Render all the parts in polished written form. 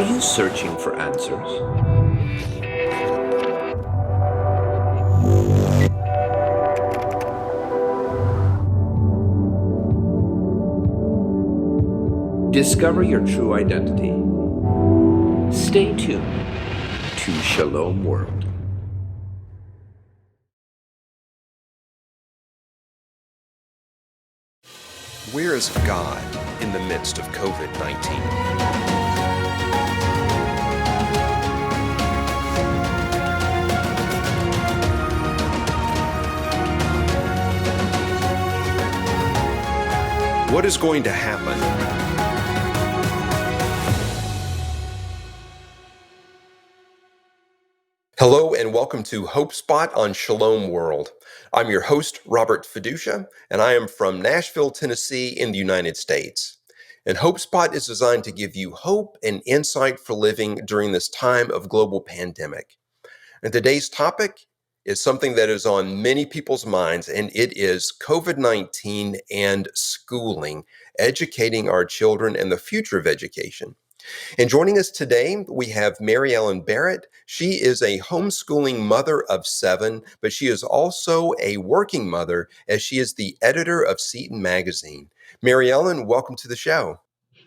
you searching for answers? Discover your true identity. Stay tuned to Shalom World. Where is God in the midst of COVID-19? What is going to happen? Hello and welcome to Hope Spot on Shalom World. I'm your host, Robert Feduccia, and I am from Nashville, Tennessee in the United States. And Hope Spot is designed to give you hope and insight for living during this time of global pandemic. And today's topic is something that is on many people's minds, and it is COVID-19 and schooling, educating our children and the future of education. And joining us today, we have Mary Ellen Barrett. She is a homeschooling mother of 7, but she is also a working mother as she is the editor of Seton Magazine. Mary Ellen, welcome to the show.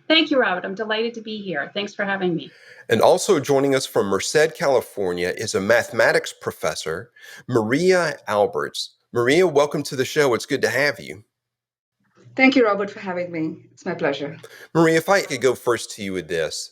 Thank you, Robert. I'm delighted to be here. Thanks for having me. And also joining us from Merced, California is a mathematics professor, Maria Alberts. Maria, welcome to the show. It's good to have you. Thank you, Robert, for having me. It's my pleasure. Maria, if I could go first to you with this.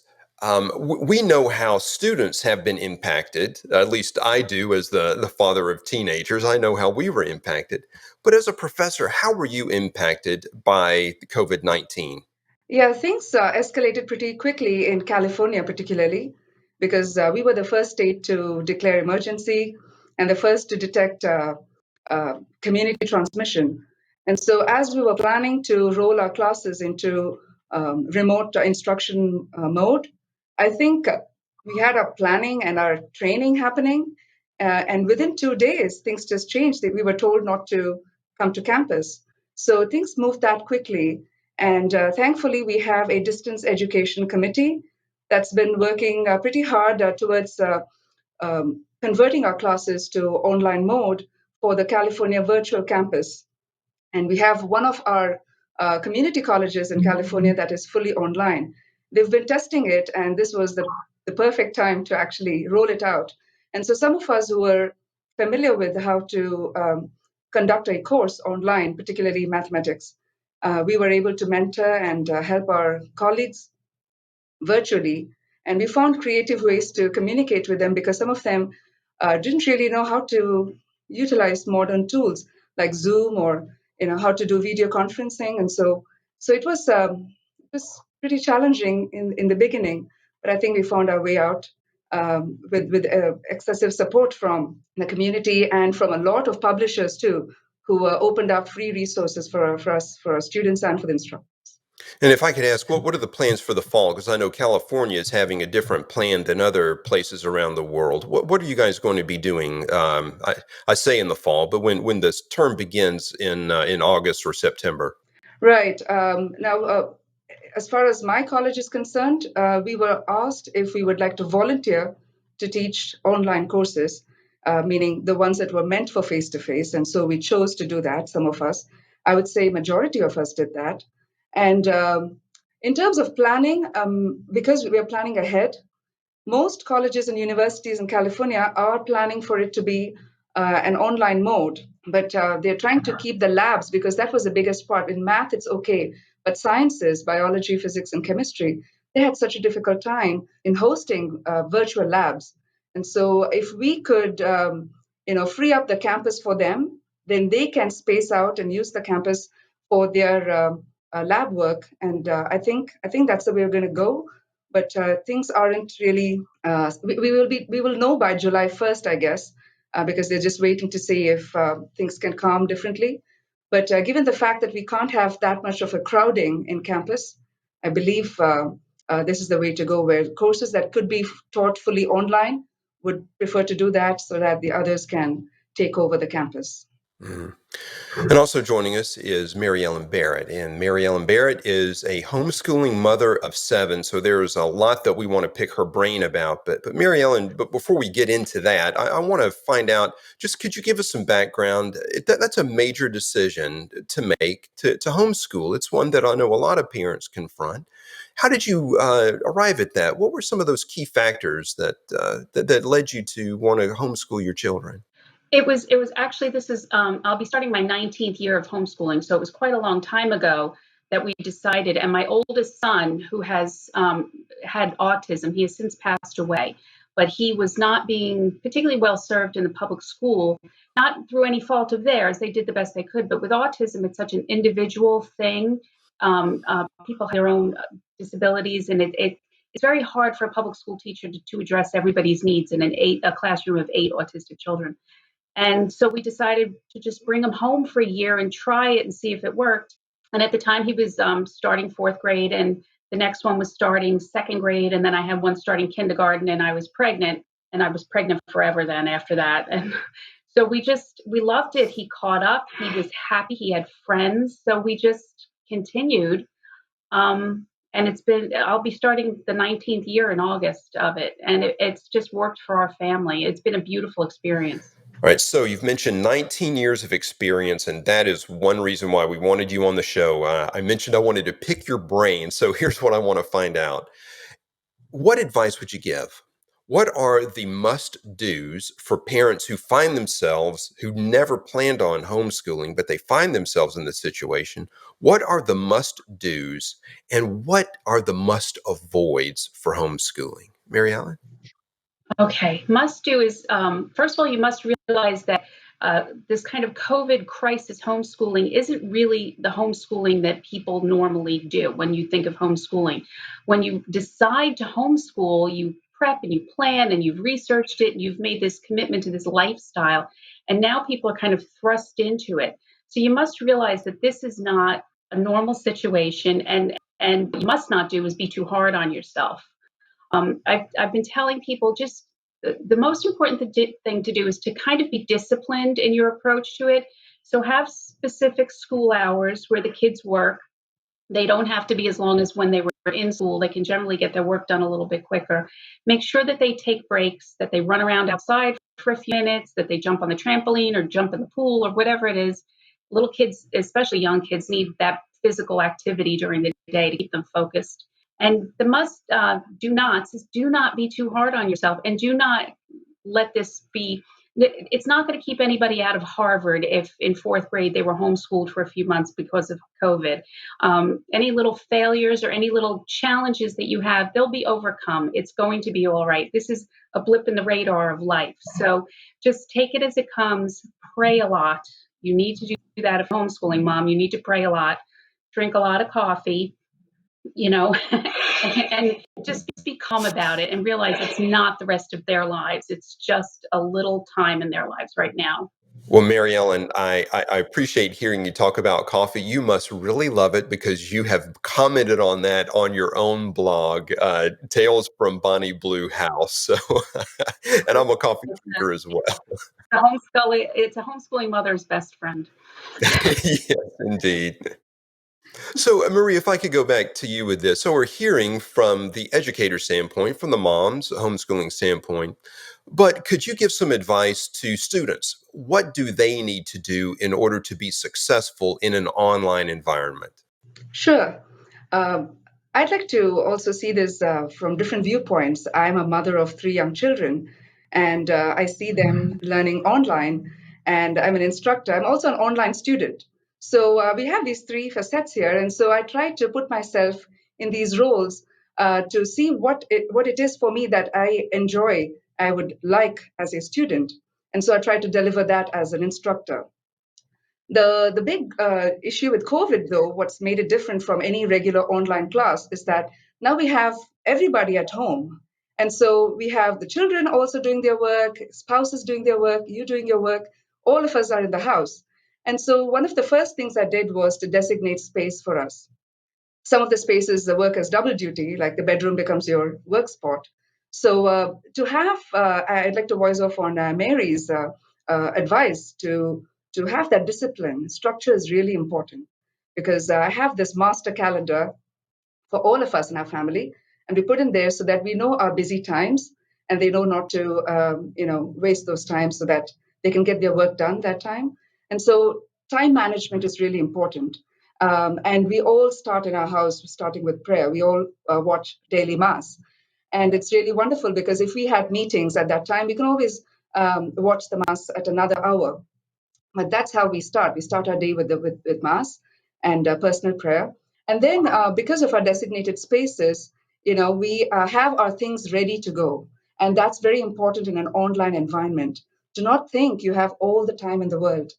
We know how students have been impacted, at least I do as the father of teenagers. I know how we were impacted. But as a professor, how were you impacted by COVID-19? Yeah, things escalated pretty quickly in California, particularly, because we were the first state to declare emergency and the first to detect community transmission. And so as we were planning to roll our classes into remote instruction mode, I think we had our planning and our training happening. And within 2 days, things just changed. We were told not to come to campus. So things moved that quickly. And thankfully, we have a distance education committee that's been working pretty hard towards converting our classes to online mode for the California virtual campus. And we have one of our community colleges in California that is fully online. They've been testing it, and this was the perfect time to actually roll it out. And so some of us who were familiar with how to conduct a course online, particularly mathematics, we were able to mentor and help our colleagues virtually. And we found creative ways to communicate with them because some of them didn't really know how to utilize modern tools like Zoom or how to do video conferencing. And so it was pretty challenging in the beginning, but I think we found our way out with excessive support from the community and from a lot of publishers too, who opened up free resources for us, for our students and for the instructors. And if I could ask, what are the plans for the fall? Because I know California is having a different plan than other places around the world. What are you guys going to be doing? I say in the fall, but when this term begins in August or September? Right. Now, as far as my college is concerned, we were asked if we would like to volunteer to teach online courses, meaning the ones that were meant for face-to-face. And so we chose to do that, some of us. I would say majority of us did that. And in terms of planning, because we are planning ahead, most colleges and universities in California are planning for it to be an online mode, but they're trying to keep the labs because that was the biggest part. In math, it's okay, but sciences, biology, physics, and chemistry, they had such a difficult time in hosting virtual labs. And so if we could, free up the campus for them, then they can space out and use the campus for their lab work. And I think that's the way we're going to go. But things aren't really. We will know by July 1st, I guess, because they're just waiting to see if things can calm differently. But given the fact that we can't have that much of a crowding in campus, I believe this is the way to go. Where courses that could be taught fully online would prefer to do that so that the others can take over the campus. Mhm. And also joining us is Mary Ellen Barrett. And Mary Ellen Barrett is a homeschooling mother of 7. So there's a lot that we want to pick her brain about. But Mary Ellen, but before we get into that, I want to find out, just could you give us some background? That's a major decision to make to homeschool. It's one that I know a lot of parents confront. How did you arrive at that? What were some of those key factors that led you to want to homeschool your children? It was actually, this is, I'll be starting my 19th year of homeschooling. So it was quite a long time ago that we decided. And my oldest son, who has had autism, he has since passed away, but he was not being particularly well served in the public school, not through any fault of theirs. They did the best they could. But with autism, it's such an individual thing. People have their own disabilities, and it's very hard for a public school teacher to address everybody's needs in a classroom of 8 autistic children. And so we decided to just bring him home for a year and try it and see if it worked. And at the time, he was starting 4th grade, and the next one was starting 2nd grade. And then I had one starting kindergarten, and I was pregnant, and I was pregnant forever then after that. And so we loved it. He caught up. He was happy. He had friends. So we just continued. And I'll be starting the 19th year in August of it. And it's just worked for our family. It's been a beautiful experience. All right, so you've mentioned 19 years of experience, and that is one reason why we wanted you on the show. I mentioned I wanted to pick your brain, so here's what I want to find out. What advice would you give? What are the must-dos for parents who find themselves, who never planned on homeschooling, but they find themselves in this situation? What are the must-dos, and what are the must-avoids for homeschooling? Mary Ellen? Okay, must do is, first of all, you must realize that this kind of COVID crisis homeschooling isn't really the homeschooling that people normally do when you think of homeschooling. When you decide to homeschool, you prep and you plan and you've researched it and you've made this commitment to this lifestyle. And now people are kind of thrust into it. So you must realize that this is not a normal situation, and what you must not do is be too hard on yourself. I've been telling people, just the most important thing to do is to kind of be disciplined in your approach to it. So have specific school hours where the kids work. They don't have to be as long as when they were in school. They can generally get their work done a little bit quicker. Make sure that they take breaks, that they run around outside for a few minutes, that they jump on the trampoline or jump in the pool or whatever it is. Little kids, especially young kids, need that physical activity during the day to keep them focused. And the must do nots is, do not be too hard on yourself, and do not let this be. It's not going to keep anybody out of Harvard if in 4th grade they were homeschooled for a few months because of COVID. Any little failures or any little challenges that you have, they'll be overcome. It's going to be all right. This is a blip in the radar of life. So just take it as it comes. Pray a lot. You need to do that if homeschooling, mom. You need to pray a lot. Drink a lot of coffee, and just be calm about it and realize it's not the rest of their lives. It's just a little time in their lives right now. Well, Mary Ellen, I appreciate hearing you talk about coffee. You must really love it because you have commented on that on your own blog, Tales from Bonnie Blue House. So, and I'm a coffee drinker as well. It's a homeschooling mother's best friend. Yes, indeed. So, Marie, if I could go back to you with this. So, we're hearing from the educator standpoint, from the mom's homeschooling standpoint, but could you give some advice to students? What do they need to do in order to be successful in an online environment? Sure. I'd like to also see this from different viewpoints. I'm a mother of 3 young children, and I see them learning online, and I'm an instructor. I'm also an online student. So we have these 3 facets here, and so I try to put myself in these roles to see what it is for me that I enjoy, I would like as a student. And so I try to deliver that as an instructor. The big issue with COVID, though, what's made it different from any regular online class is that now we have everybody at home. And so we have the children also doing their work, spouses doing their work, you doing your work. All of us are in the house. And so one of the first things I did was to designate space for us. Some of the spaces work as double duty, like the bedroom becomes your work spot. So I'd like to voice off on Mary's advice to to have that discipline, structure is really important, because I have this master calendar for all of us in our family, and we put in there so that we know our busy times, and they know not to waste those times, so that they can get their work done that time. And so time management is really important. And we all start in our house starting with prayer. We all watch daily mass, and it's really wonderful, because if we had meetings at that time, we can always watch the mass at another hour. But that's how we start. We start our day with mass and personal prayer, and then because of our designated spaces, we have our things ready to go, and that's very important in an online environment. Do not think you have all the time in the world.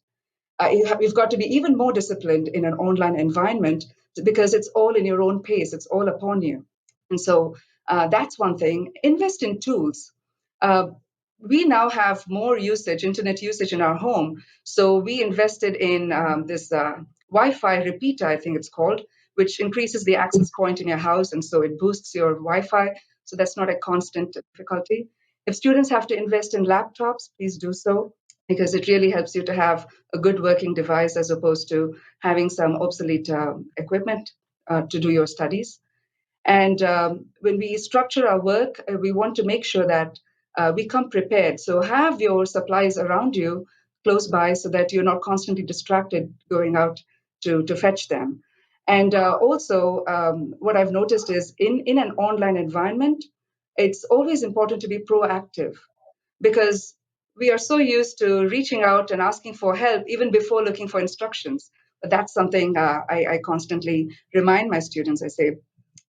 You've got to be even more disciplined in an online environment, because it's all in your own pace. It's all upon you. And so that's one thing. Invest in tools. Uh, we now have more internet usage in our home. So we invested in this Wi-Fi repeater, I think it's called, which increases the access point in your house. And so it boosts your Wi-Fi. So that's not a constant difficulty. If students have to invest in laptops, please do so, because it really helps you to have a good working device, as opposed to having some obsolete equipment to do your studies. And when we structure our work, we want to make sure that we come prepared. So have your supplies around you close by, so that you're not constantly distracted going out to fetch them. And also, what I've noticed is in an online environment, it's always important to be proactive, because we are so used to reaching out and asking for help even before looking for instructions. But that's something I constantly remind my students. I say,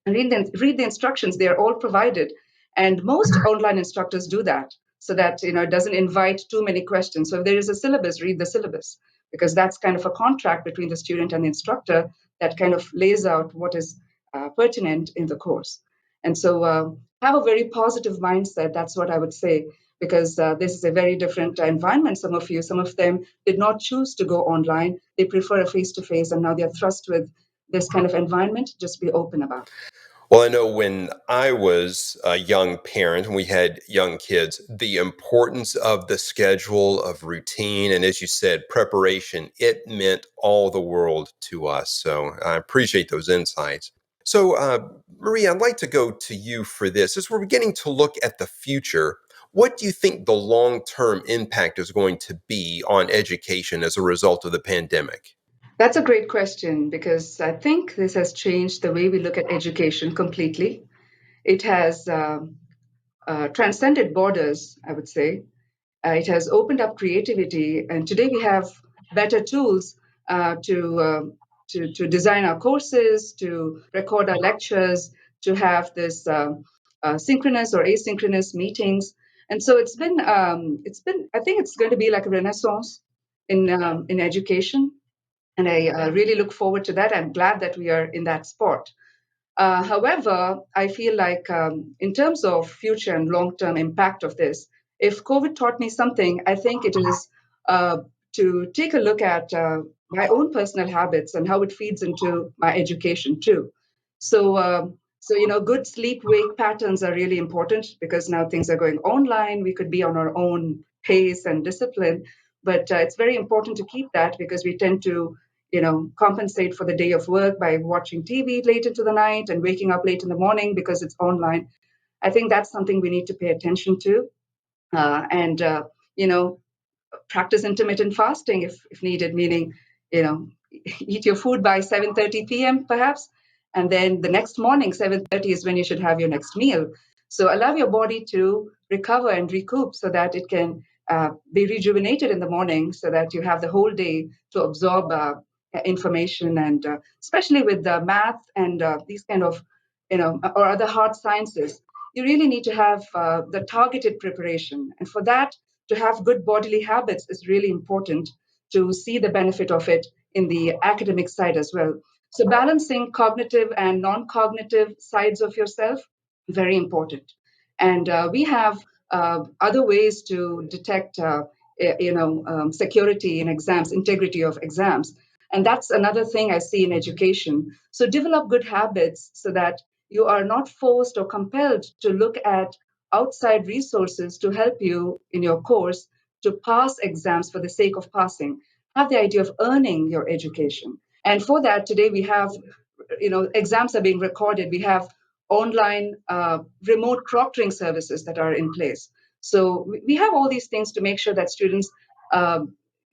read the instructions. They are all provided. And most online instructors do that, so that it doesn't invite too many questions. So if there is a syllabus, read the syllabus, because that's kind of a contract between the student and the instructor that kind of lays out what is pertinent in the course. And so have a very positive mindset. That's what I would say, because this is a very different environment. Some of them did not choose to go online. They prefer a face-to-face, and now they're thrust with this kind of environment. Just be open about it. Well, I know when I was a young parent and we had young kids, the importance of the schedule, of routine, and as you said, preparation, it meant all the world to us. So I appreciate those insights. So, Maria, I'd like to go to you for this. As we're beginning to look at the future, what do you think the long-term impact is going to be on education as a result of the pandemic? That's a great question, because I think this has changed the way we look at education completely. It has transcended borders, I would say. It has opened up creativity, and today we have better tools to design our courses, to record our lectures, to have this synchronous or asynchronous meetings. And so it's been. I think it's going to be like a renaissance in education, and I really look forward to that. I'm glad that we are in that spot. However, I feel like in terms of future and long-term impact of this, if COVID taught me something, I think it is uh, to take a look at my own personal habits and how it feeds into my education too. So good sleep-wake patterns are really important, because now things are going online. We could be on our own pace and discipline, but it's very important to keep that, because we tend to compensate for the day of work by watching TV late into the night and waking up late in the morning because it's online. I think that's something we need to pay attention to, and practice intermittent fasting if needed, meaning eat your food by 7:30 p.m. perhaps, and then the next morning 7:30 is when you should have your next meal. So allow your body to recover and recoup, so that it can be rejuvenated in the morning, so that you have the whole day to absorb information, and especially with the math and these kind of or other hard sciences, you really need to have the targeted preparation, and for that, to have good bodily habits is really important, to see the benefit of it in the academic side as well. So balancing cognitive and non-cognitive sides of yourself, very important. And we have other ways to detect security in exams, integrity of exams. And that's another thing I see in education. So develop good habits, so that you are not forced or compelled to look at outside resources to help you in your course to pass exams for the sake of passing. have the idea of earning your education. And for that, today we have, exams are being recorded. We have online remote proctoring services that are in place. So we have all these things to make sure that students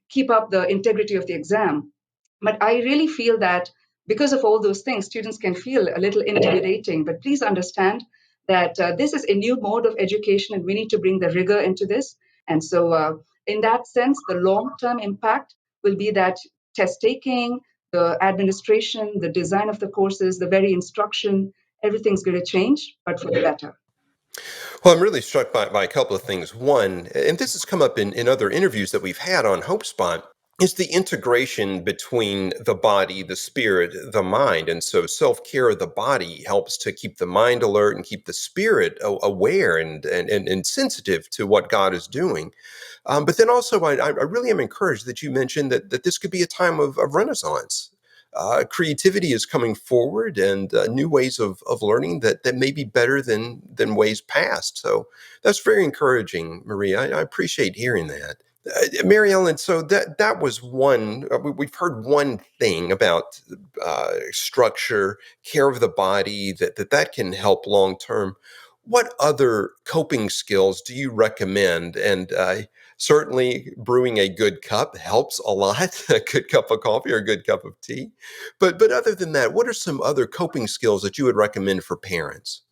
keep up the integrity of the exam. But I really feel that because of all those things, students can feel a little intimidating. But please understand that this is a new mode of education and we need to bring the rigor into this. And so, in that sense, the long term impact will be that test taking, the administration, the design of the courses, the very instruction, everything's going to change, but for the better. Well, I'm really struck by a couple of things. One, and this has come up in other interviews that we've had on HopeSpot, is the integration between the body, the spirit, the mind. And so self-care of the body helps to keep the mind alert and keep the spirit aware and sensitive to what God is doing. But then also, I really am encouraged that you mentioned that this could be a time of renaissance. Creativity is coming forward and new ways of learning that may be better than ways past. So that's very encouraging, Maria. I appreciate hearing that. Mary Ellen, so that was one. We've heard one thing about structure, care of the body, that can help long term. What other coping skills do you recommend? And certainly, brewing a good cup helps a lot. A good cup of coffee or a good cup of tea. But other than that, what are some other coping skills that you would recommend for parents?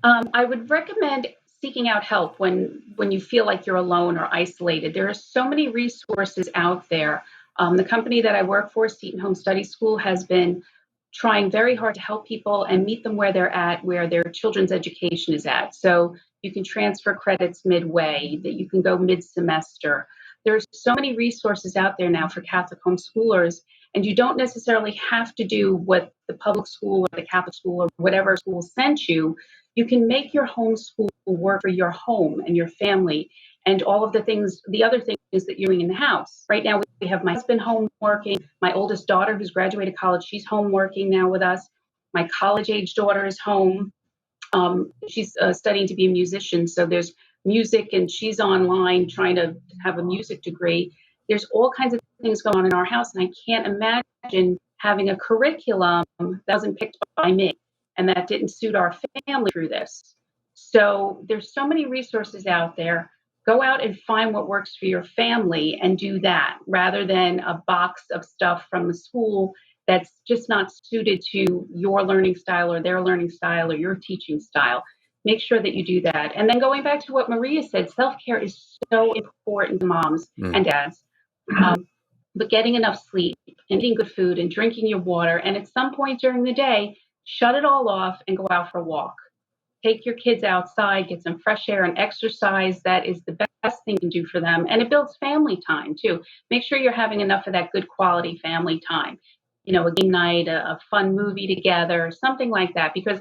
I would recommend seeking out help when you feel like you're alone or isolated. There are so many resources out there. The company that I work for, Seton Home Study School, has been trying very hard to help people and meet them where they're at, where their children's education is at. So you can transfer credits midway, that you can go mid-semester. There's so many resources out there now for Catholic homeschoolers, and you don't necessarily have to do what the public school or the Catholic school or whatever school sent you. You can make your homeschool work for your home and your family and all of the other things that you're doing in the house. Right now, we have my husband home working, my oldest daughter who's graduated college, she's home working now with us. My college-age daughter is home. She's studying to be a musician, so there's music, and she's online trying to have a music degree. There's all kinds of things going on in our house, and I can't imagine having a curriculum that wasn't picked by me and that didn't suit our family through this. So there's so many resources out there. Go out and find what works for your family and do that rather than a box of stuff from the school that's just not suited to your learning style or their learning style or your teaching style. Make sure that you do that. And then going back to what Maria said, self-care is so important to moms and dads. But getting enough sleep and eating good food and drinking your water, and at some point during the day, shut it all off and go out for a walk. Take your kids outside, get some fresh air and exercise. That is the best thing you can do for them. And it builds family time too. Make sure you're having enough of that good quality family time. A game night, a fun movie together, something like that. Because,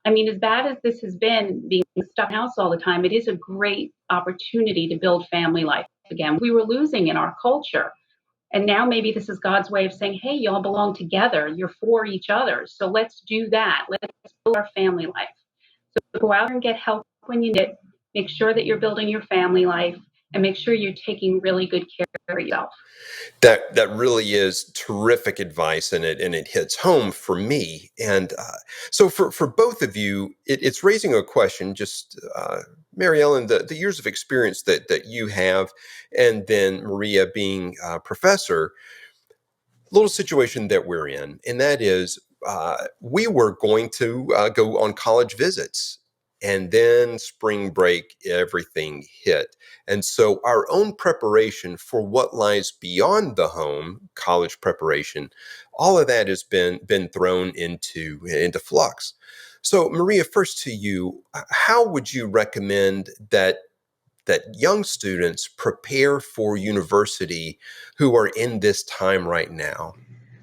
I mean, as bad as this has been, being stuck in the house all the time, it is a great opportunity to build family life again. We were losing in our culture. And now maybe this is God's way of saying, hey, y'all belong together. You're for each other. So let's do that. Let's build our family life. So go out and get help when you need it. Make sure that you're building your family life and make sure you're taking really good care of yourself. That really is terrific advice, and it hits home for me. And so for both of you, it's raising a question. Just Mary Ellen, the years of experience that you have, and then Maria being a professor. Little situation that we're in, and that is we were going to go on college visits. And then spring break, everything hit. And so our own preparation for what lies beyond the home, college preparation, all of that has been thrown into flux. So Maria, first to you, how would you recommend that young students prepare for university who are in this time right now?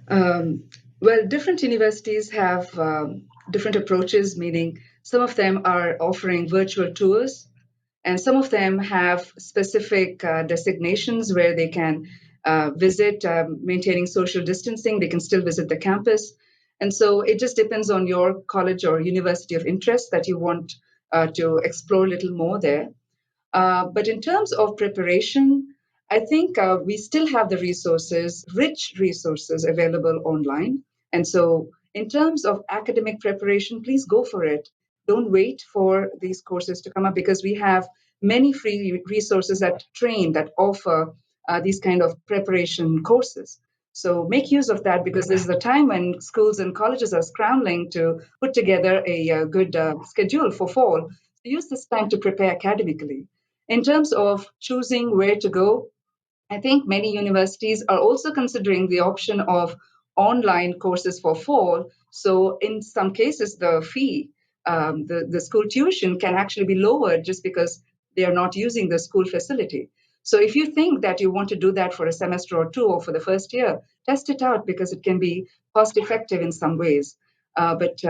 Well, different universities have different approaches, meaning some of them are offering virtual tours, and some of them have specific designations where they can visit, maintaining social distancing. They can still visit the campus. And so it just depends on your college or university of interest that you want to explore a little more there. But in terms of preparation, I think we still have the resources, rich resources available online. And so, in terms of academic preparation, please go for it. Don't wait for these courses to come up because we have many free resources that train, that offer these kind of preparation courses. So make use of that because this is the time when schools and colleges are scrambling to put together a good schedule for fall. So use this time to prepare academically. In terms of choosing where to go, I think many universities are also considering the option of online courses for fall. So, in some cases, the fee, the school tuition can actually be lowered just because they are not using the school facility. So, if you think that you want to do that for a semester or two or for the first year, test it out because it can be cost effective in some ways. But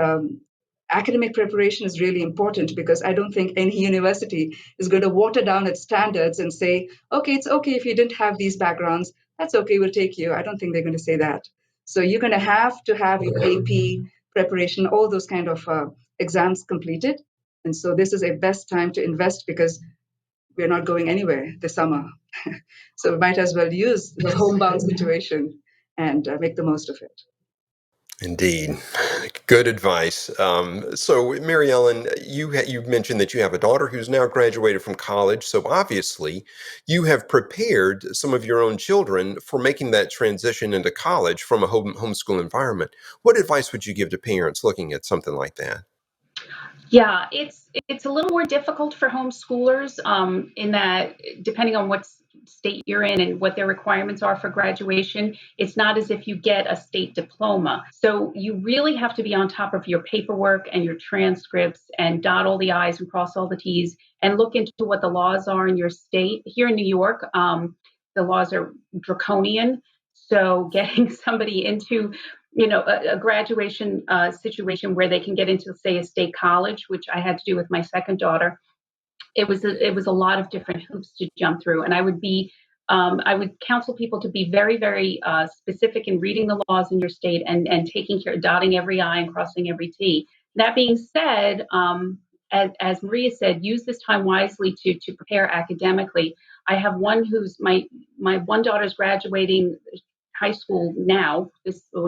academic preparation is really important because I don't think any university is going to water down its standards and say, okay, it's okay if you didn't have these backgrounds. That's okay, we'll take you. I don't think they're going to say that. So you're going to have your AP preparation, all those kind of exams completed. And so this is a best time to invest because we're not going anywhere this summer. So we might as well use the homebound situation and make the most of it. Indeed. Good advice. So, Mary Ellen, you mentioned that you have a daughter who's now graduated from college. So, obviously, you have prepared some of your own children for making that transition into college from a homeschool environment. What advice would you give to parents looking at something like that? Yeah, it's a little more difficult for homeschoolers in that depending on what state you're in and what their requirements are for graduation, it's not as if you get a state diploma. So you really have to be on top of your paperwork and your transcripts and dot all the I's and cross all the T's and look into what the laws are in your state. Here in New York, the laws are draconian. So getting somebody into a graduation situation where they can get into, say, a state college, which I had to do with my second daughter. It was a lot of different hoops to jump through, and I would counsel people to be very, very specific in reading the laws in your state and taking care, dotting every I and crossing every T. That being said, as Maria said, use this time wisely to prepare academically. I have one who's my one daughter's graduating high school now.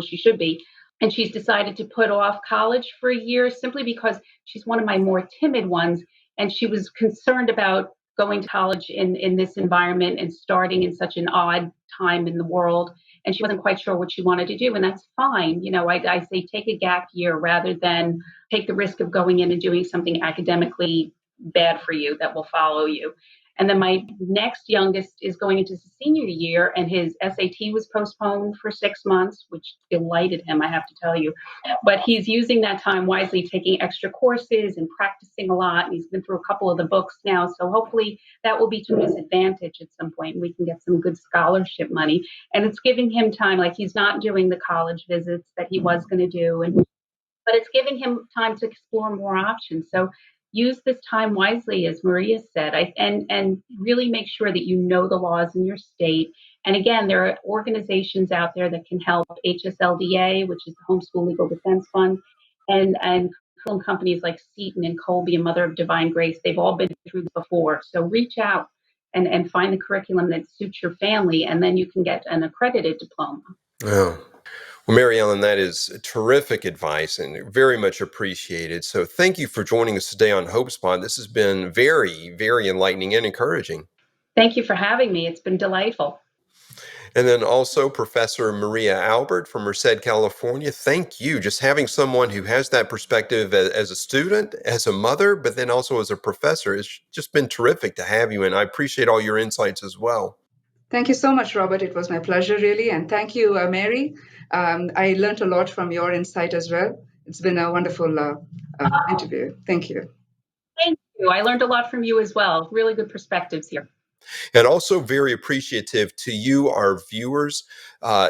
She should be, and she's decided to put off college for a year simply because she's one of my more timid ones, and she was concerned about going to college in this environment and starting in such an odd time in the world. And she wasn't quite sure what she wanted to do, and that's fine. I say take a gap year rather than take the risk of going in and doing something academically bad for you that will follow you. And then my next youngest is going into his senior year, and his SAT was postponed for 6 months, which delighted him, I have to tell you. But he's using that time wisely, taking extra courses and practicing a lot. And he's been through a couple of the books now. So hopefully that will be to his advantage at some point, and we can get some good scholarship money. And it's giving him time, like he's not doing the college visits that he was going to do. But it's giving him time to explore more options. So use this time wisely, as Maria said, and really make sure that you know the laws in your state. And again, there are organizations out there that can help. HSLDA, which is the Homeschool Legal Defense Fund, and film companies like Seton and Colby and Mother of Divine Grace. They've all been through this before. So reach out and find the curriculum that suits your family, and then you can get an accredited diploma. Oh. Well, Mary Ellen, that is terrific advice and very much appreciated. So thank you for joining us today on HopeSpot. This has been very, very enlightening and encouraging. Thank you for having me. It's been delightful. And then also Professor Maria Albert from Merced, California. Thank you. Just having someone who has that perspective as a student, as a mother, but then also as a professor, it's just been terrific to have you. And I appreciate all your insights as well. Thank you so much, Robert. It was my pleasure, really. And thank you, Mary. I learned a lot from your insight as well. It's been a wonderful interview. Thank you. Thank you. I learned a lot from you as well. Really good perspectives here. And also very appreciative to you, our viewers.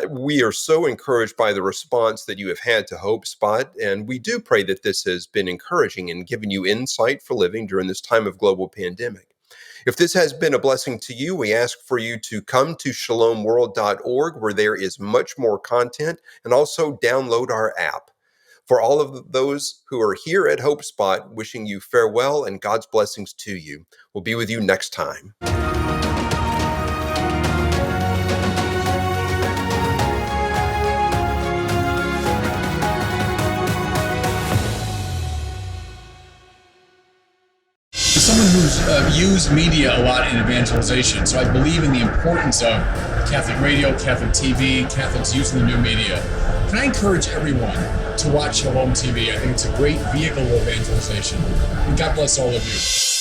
We are so encouraged by the response that you have had to HopeSpot, and we do pray that this has been encouraging and given you insight for living during this time of global pandemic. If this has been a blessing to you, we ask for you to come to shalomworld.org, where there is much more content, and also download our app. For all of those who are here at HopeSpot, wishing you farewell and God's blessings to you. We'll be with you next time. Catholics use media a lot in evangelization, so I believe in the importance of Catholic radio, Catholic TV, Catholics using the new media. Can I encourage everyone to watch Shalom TV? I think it's a great vehicle of evangelization. And God bless all of you.